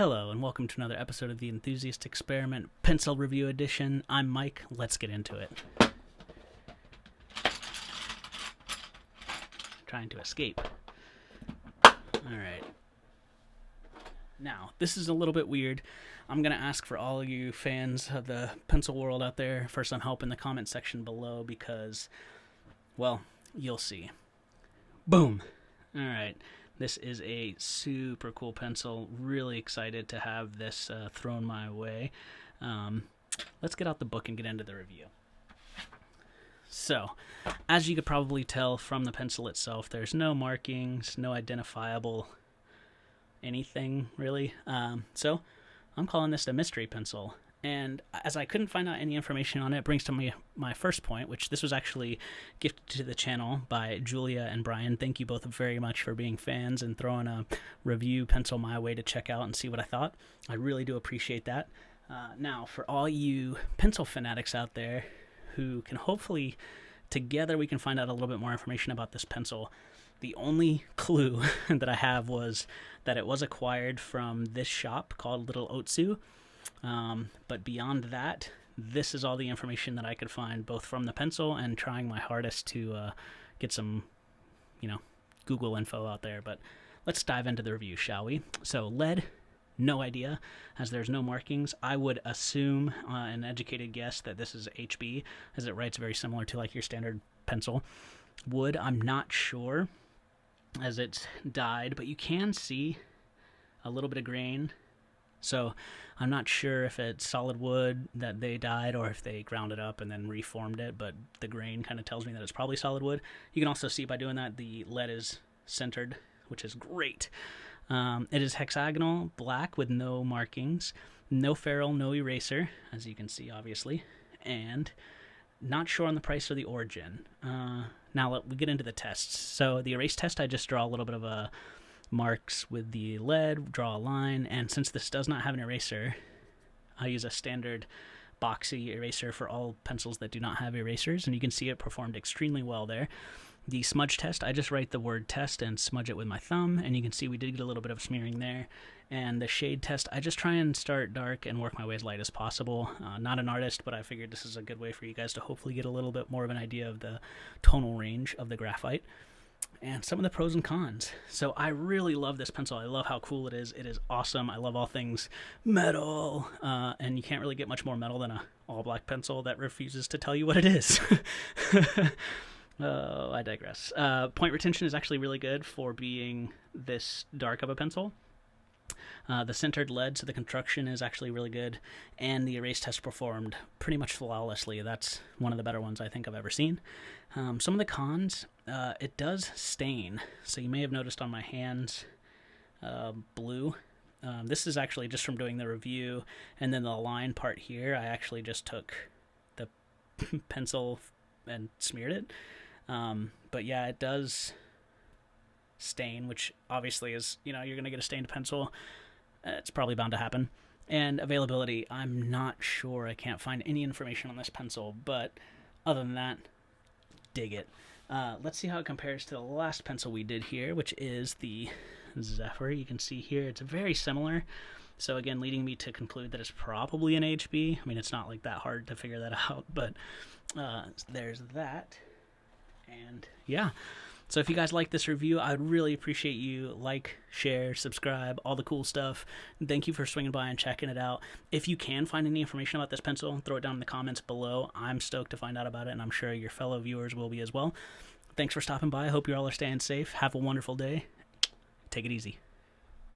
Hello, and welcome to another episode of the Enthusiast Experiment Pencil Review Edition. I'm Mike. Let's get into it. Trying to escape. Alright. Now, this is a little bit weird. I'm going to ask for all you fans of the pencil world out there for some help in the comment section below because, well, you'll see. Boom! Alright. This is a super cool pencil. Really excited to have this thrown my way. Let's get out the book and get into the review. So, as you could probably tell from the pencil itself, there's no markings, no identifiable anything, really. So, I'm calling this a mystery pencil. And as I couldn't find out any information on it, it brings to my first point, which this was actually gifted to the channel by Julia and Brian. Thank you both very much for being fans and throwing a review pencil my way to check out and see what I thought. I really do appreciate that. Now, for all you pencil fanatics out there who can hopefully, together we can find out a little bit more information about this pencil. The only clue that I have was that it was acquired from this shop called Little Otsu. But beyond that, this is all the information that I could find, both from the pencil and trying my hardest to get some, Google info out there. But let's dive into the review, shall we? So lead, no idea, as there's no markings. I would assume an educated guess that this is HB, as it writes very similar to like your standard pencil. Wood, I'm not sure, as it's dyed, but you can see a little bit of grain. So I'm not sure if it's solid wood that they dyed or if they ground it up and then reformed it, but the grain kind of tells me that it's probably solid wood. You can also see by doing that the lead is centered, which is great. It is hexagonal, black with no markings, no ferrule, no eraser, as you can see obviously, and not sure on the price or the origin. Now we get into the tests. So the erase test, I just draw a little bit of a marks with the lead, draw a line, and since this does not have an eraser, I use a standard boxy eraser for all pencils that do not have erasers, and you can see it performed extremely well there. The smudge test, I just write the word test and smudge it with my thumb, and you can see we did get a little bit of smearing there. And the shade test, I just try and start dark and work my way as light as possible. Not an artist, but I figured this is a good way for you guys to hopefully get a little bit more of an idea of the tonal range of the graphite. And some of the pros and cons. So I really love this pencil. I love how cool it is. It is awesome. I love all things metal. And you can't really get much more metal than a all-black pencil that refuses to tell you what it is. Oh, I digress. Point retention is actually really good for being this dark of a pencil. The centered lead, so the construction is actually really good, and the erase test performed pretty much flawlessly. That's one of the better ones I think I've ever seen. Some of the cons, it does stain, so you may have noticed on my hands blue. This is actually just from doing the review, and then the line part here, I actually just took the pencil and smeared it. But yeah, it does stain, which obviously is, you're going to get a stained pencil. It's probably bound to happen. And availability, I'm not sure. I can't find any information on this pencil, but other than that, dig it. Let's see how it compares to the last pencil we did here, which is the Zephyr. You can see here it's very similar. So again, leading me to conclude that it's probably an HB. I mean, it's not like that hard to figure that out, but there's that. And yeah. So if you guys like this review, I'd really appreciate you like, share, subscribe, all the cool stuff. And thank you for swinging by and checking it out. If you can find any information about this pencil, throw it down in the comments below. I'm stoked to find out about it, and I'm sure your fellow viewers will be as well. Thanks for stopping by. I hope you all are staying safe. Have a wonderful day. Take it easy.